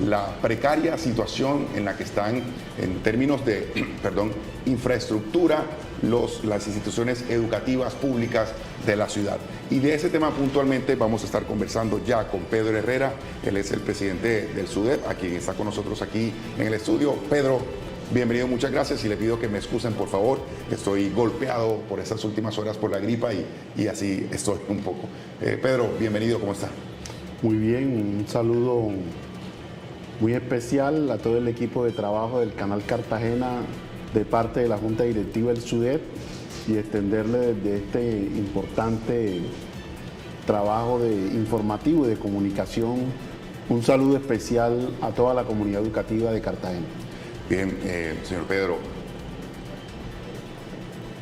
la precaria situación en la que están en términos de infraestructura las instituciones educativas públicas de la ciudad. Y de ese tema puntualmente vamos a estar conversando ya con Pedro Herrera. Él es el presidente del SUDEP, a quien está con nosotros aquí en el estudio. Pedro, bienvenido, muchas gracias, y le pido que me excusen, por favor. Estoy golpeado por estas últimas horas por la gripa y así estoy un poco. Pedro, bienvenido, ¿cómo está? Muy bien, un saludo muy especial a todo el equipo de trabajo del Canal Cartagena de parte de la Junta Directiva del SUDEP y extenderle desde este importante trabajo informativo y de comunicación un saludo especial a toda la comunidad educativa de Cartagena. Bien, señor Pedro,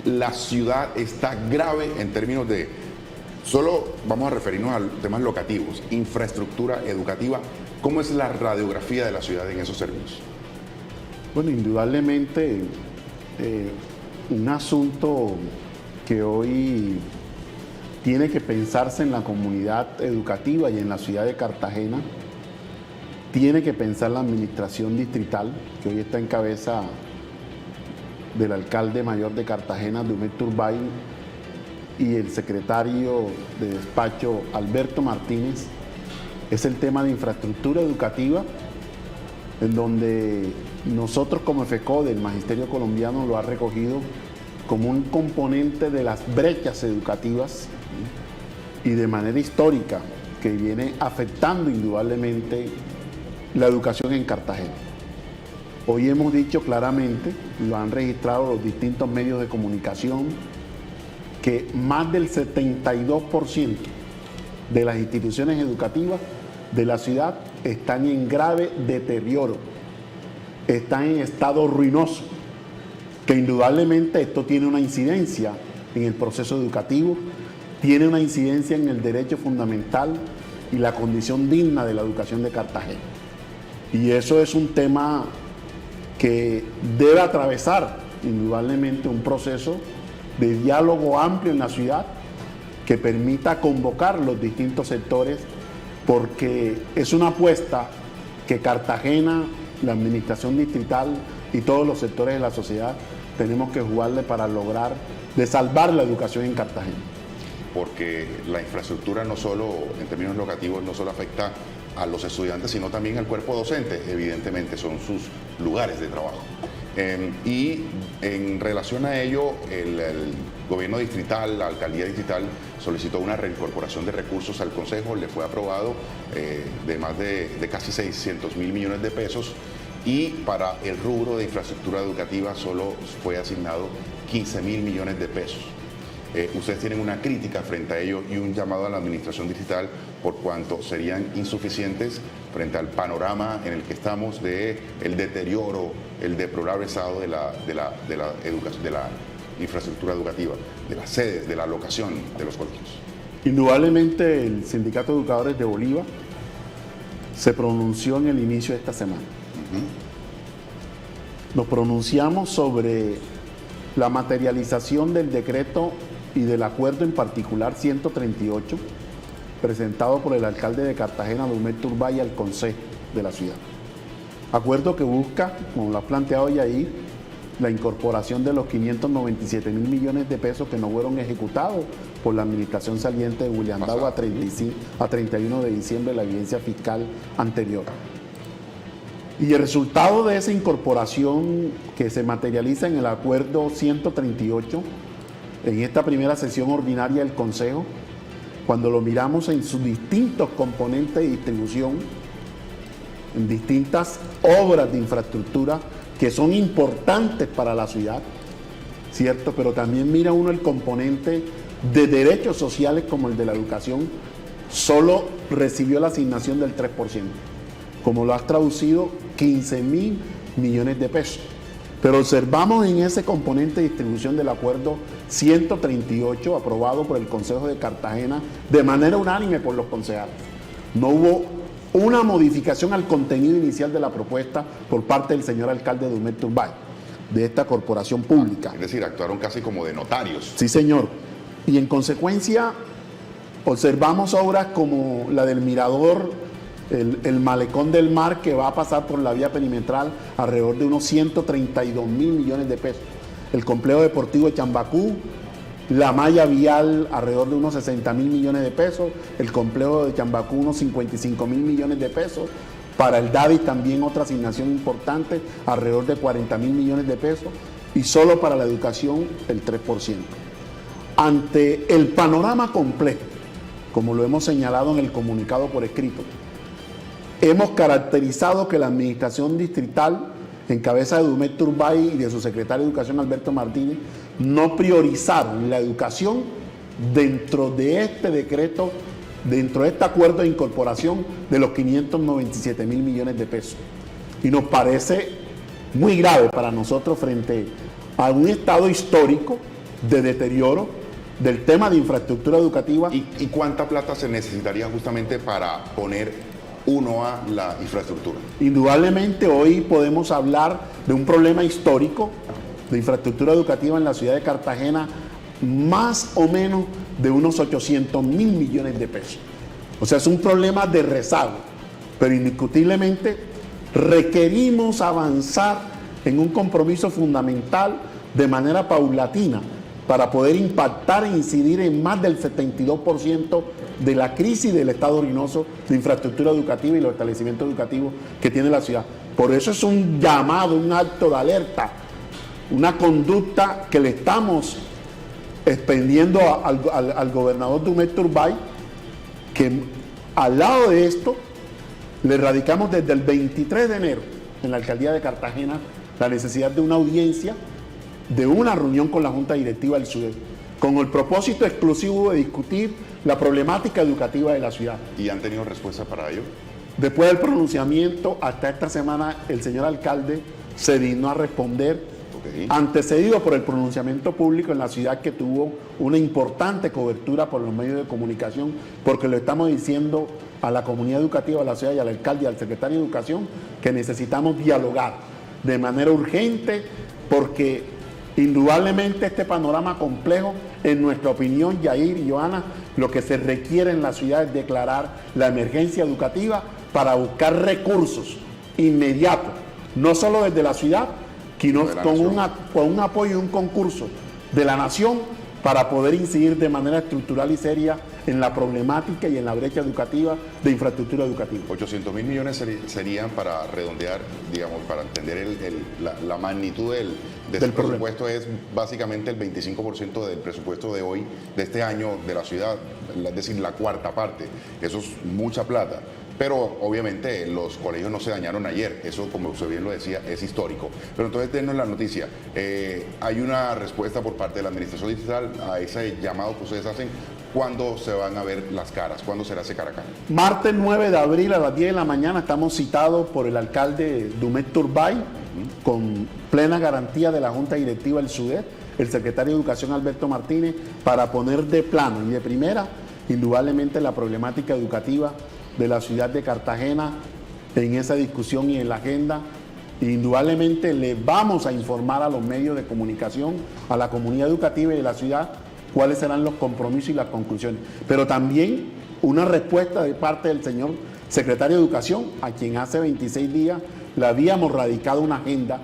la ciudad está grave en términos de, solo vamos a referirnos a temas locativos, infraestructura educativa. ¿Cómo es la radiografía de la ciudad en esos términos? Bueno, indudablemente un asunto que hoy tiene que pensarse en la comunidad educativa y en la ciudad de Cartagena, tiene que pensar la administración distrital, que hoy está en cabeza del alcalde mayor de Cartagena, Dumet Turbay, y el secretario de despacho, Alberto Martínez, es el tema de infraestructura educativa, en donde nosotros como FECODE, el Magisterio Colombiano, lo ha recogido como un componente de las brechas educativas y de manera histórica que viene afectando indudablemente la educación en Cartagena. Hoy hemos dicho claramente, lo han registrado los distintos medios de comunicación, que más del 72% de las instituciones educativas de la ciudad están en grave deterioro, están en estado ruinoso, que indudablemente esto tiene una incidencia en el proceso educativo, tiene una incidencia en el derecho fundamental y la condición digna de la educación de Cartagena. Y eso es un tema que debe atravesar indudablemente un proceso de diálogo amplio en la ciudad que permita convocar los distintos sectores, porque es una apuesta que Cartagena, la administración distrital y todos los sectores de la sociedad tenemos que jugarle para lograr de salvar la educación en Cartagena. Porque la infraestructura no solo, en términos locativos, no solo afecta a los estudiantes, sino también al cuerpo docente, evidentemente son sus lugares de trabajo. Y en relación a ello, el gobierno distrital, la alcaldía distrital, solicitó una reincorporación de recursos al Consejo, le fue aprobado de más de casi 600.000 millones de pesos, y para el rubro de infraestructura educativa solo fue asignado 15.000 millones de pesos. Ustedes tienen una crítica frente a ello y un llamado a la administración distrital por cuanto serían insuficientes frente al panorama en el que estamos de el deterioro, el deplorable estado de la infraestructura educativa, de las sedes, de la locación de los colegios. Indudablemente el Sindicato de Educadores de Bolívar se pronunció en el inicio de esta semana. Nos pronunciamos sobre la materialización del decreto y del acuerdo en particular 138, presentado por el alcalde de Cartagena, Dumet Turbay, al Consejo de la ciudad. Acuerdo que busca, como lo ha planteado Yair, la incorporación de los 597.000 millones de pesos que no fueron ejecutados por la administración saliente de William Dago a 31 de diciembre de la evidencia fiscal anterior. Y el resultado de esa incorporación que se materializa en el acuerdo 138, en esta primera sesión ordinaria del Consejo, cuando lo miramos en sus distintos componentes de distribución, en distintas obras de infraestructura que son importantes para la ciudad, ¿cierto? Pero también mira uno el componente de derechos sociales como el de la educación, solo recibió la asignación del 3%, como lo has traducido, 15.000 millones de pesos. Pero observamos en ese componente de distribución del acuerdo 138, aprobado por el Consejo de Cartagena de manera unánime por los concejales. No hubo una modificación al contenido inicial de la propuesta por parte del señor alcalde Dumet Turbay, de esta corporación pública. Es decir, actuaron casi como de notarios. Sí, señor. Y en consecuencia, observamos obras como la del Mirador el malecón del mar, que va a pasar por la vía perimetral, alrededor de unos 132 mil millones de pesos. El complejo deportivo de Chambacú, la malla vial, alrededor de unos 60 mil millones de pesos. El complejo de Chambacú, unos 55 mil millones de pesos. Para el Davis también otra asignación importante, alrededor de 40 mil millones de pesos. Y solo para la educación, el 3%. Ante el panorama complejo, como lo hemos señalado en el comunicado por escrito, hemos caracterizado que la administración distrital, en cabeza de Dumet Turbay y de su secretario de Educación, Alberto Martínez, no priorizaron la educación dentro de este decreto, dentro de este acuerdo de incorporación de los 597 mil millones de pesos. Y nos parece muy grave para nosotros frente a un estado histórico de deterioro del tema de infraestructura educativa. ¿Y cuánta plata se necesitaría justamente para poner uno a la infraestructura? Indudablemente hoy podemos hablar de un problema histórico de infraestructura educativa en la ciudad de Cartagena, más o menos de unos 800 mil millones de pesos. O sea, es un problema de rezago, pero indiscutiblemente requerimos avanzar en un compromiso fundamental de manera paulatina para poder impactar e incidir en más del 72% de la crisis del estado ruinoso de infraestructura educativa y los establecimientos educativos que tiene la ciudad. Por eso es un llamado, un acto de alerta, una conducta que le estamos expendiendo al gobernador Dumet Turbay, que al lado de esto le radicamos desde el 23 de enero en la alcaldía de Cartagena la necesidad de una audiencia, de una reunión con la Junta Directiva del SUDET, con el propósito exclusivo de discutir la problemática educativa de la ciudad. ¿Y han tenido respuesta para ello? Después del pronunciamiento, hasta esta semana, el señor alcalde se dignó a responder, antecedido por el pronunciamiento público en la ciudad, que tuvo una importante cobertura por los medios de comunicación, porque lo estamos diciendo a la comunidad educativa de la ciudad y al alcalde y al secretario de Educación que necesitamos dialogar de manera urgente, porque indudablemente este panorama complejo, en nuestra opinión, Yair y Johanna, lo que se requiere en la ciudad es declarar la emergencia educativa para buscar recursos inmediatos, no solo desde la ciudad, sino con un apoyo y un concurso de la nación para poder incidir de manera estructural y seria en la problemática y en la brecha educativa de infraestructura educativa. 800 mil millones serían, para redondear, digamos, para entender la magnitud del presupuesto, es básicamente el 25% del presupuesto de hoy, de este año de la ciudad, es decir, la cuarta parte. Eso es mucha plata. Pero obviamente los colegios no se dañaron ayer, eso, como usted bien lo decía, es histórico. Pero entonces denos la noticia, hay una respuesta por parte de la administración distrital a ese llamado que ustedes hacen. ¿Cuándo se van a ver las caras? ¿Cuándo será ese cara a cara? Martes 9 de abril a las 10 de la mañana estamos citados por el alcalde Dumet Turbay, con plena garantía de la Junta Directiva del SUDET, el secretario de Educación Alberto Martínez, para poner de plano y de primera, indudablemente, la problemática educativa de la ciudad de Cartagena en esa discusión y en la agenda. Indudablemente le vamos a informar a los medios de comunicación, a la comunidad educativa y de la ciudad, cuáles serán los compromisos y las conclusiones. Pero también una respuesta de parte del señor secretario de Educación, a quien hace 26 días le habíamos radicado una agenda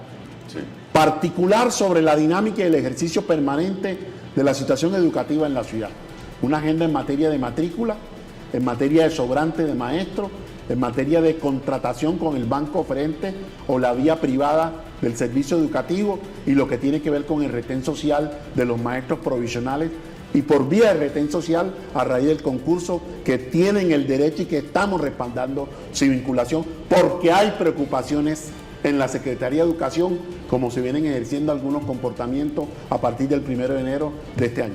particular sobre la dinámica y el ejercicio permanente de la situación educativa en la ciudad. Una agenda en materia de matrícula, en materia de sobrante de maestros, en materia de contratación con el banco oferente o la vía privada del servicio educativo, y lo que tiene que ver con el retén social de los maestros provisionales, y por vía de retén social a raíz del concurso, que tienen el derecho y que estamos respaldando su vinculación, porque hay preocupaciones en la Secretaría de Educación, como se vienen ejerciendo algunos comportamientos a partir del 1 de enero de este año.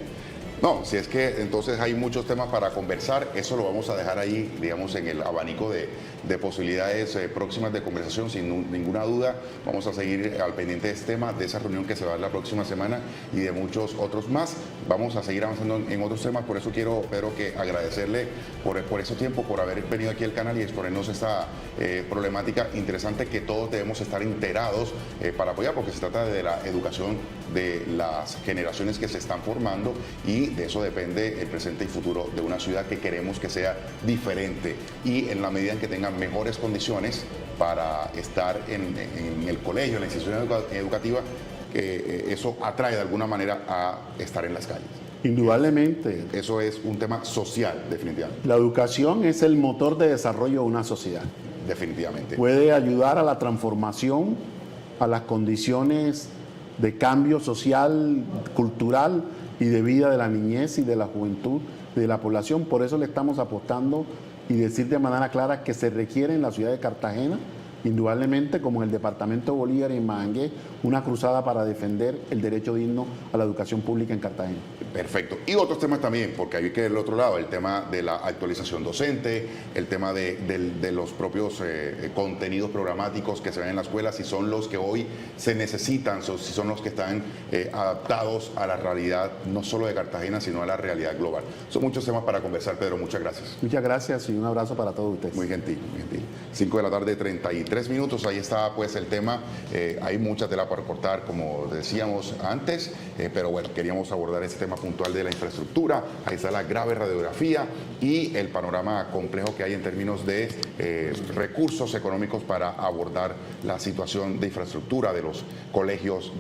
No, si es que entonces hay muchos temas para conversar, eso lo vamos a dejar ahí, digamos, en el abanico de posibilidades próximas de conversación, sin ninguna duda. Vamos a seguir al pendiente de este tema, de esa reunión que se va a dar la próxima semana y de muchos otros más. Vamos a seguir avanzando en otros temas, por eso quiero, Pedro, que agradecerle por ese tiempo, por haber venido aquí al canal y exponernos esta problemática interesante que todos debemos estar enterados para apoyar, porque se trata de la educación de las generaciones que se están formando, y de eso depende el presente y futuro de una ciudad que queremos que sea diferente, y en la medida en que tengan mejores condiciones para estar en el colegio, en la institución educativa, eso atrae de alguna manera a estar en las calles. Indudablemente. Eso es un tema social, definitivamente. La educación es el motor de desarrollo de una sociedad. Definitivamente. Puede ayudar a la transformación, a las condiciones de cambio social, cultural y de vida de la niñez y de la juventud de la población. Por eso le estamos apostando y decir de manera clara que se requiere en la ciudad de Cartagena, indudablemente, como en el departamento de Bolívar y en Magangué, una cruzada para defender el derecho digno a la educación pública en Cartagena. Perfecto. Y otros temas también, porque hay que ir del otro lado, el tema de la actualización docente, el tema de los propios contenidos programáticos que se ven en la escuela, si son los que hoy se necesitan, si son los que están adaptados a la realidad no solo de Cartagena, sino a la realidad global. Son muchos temas para conversar, Pedro. Muchas gracias. Muchas gracias y un abrazo para todos ustedes. Muy gentil, muy gentil. 5 de la tarde, 33 minutos. Ahí está pues el tema. Hay mucha tela para cortar, como decíamos antes, pero bueno, queríamos abordar este tema puntual de la infraestructura. Ahí está la grave radiografía y el panorama complejo que hay en términos de recursos económicos para abordar la situación de infraestructura de los colegios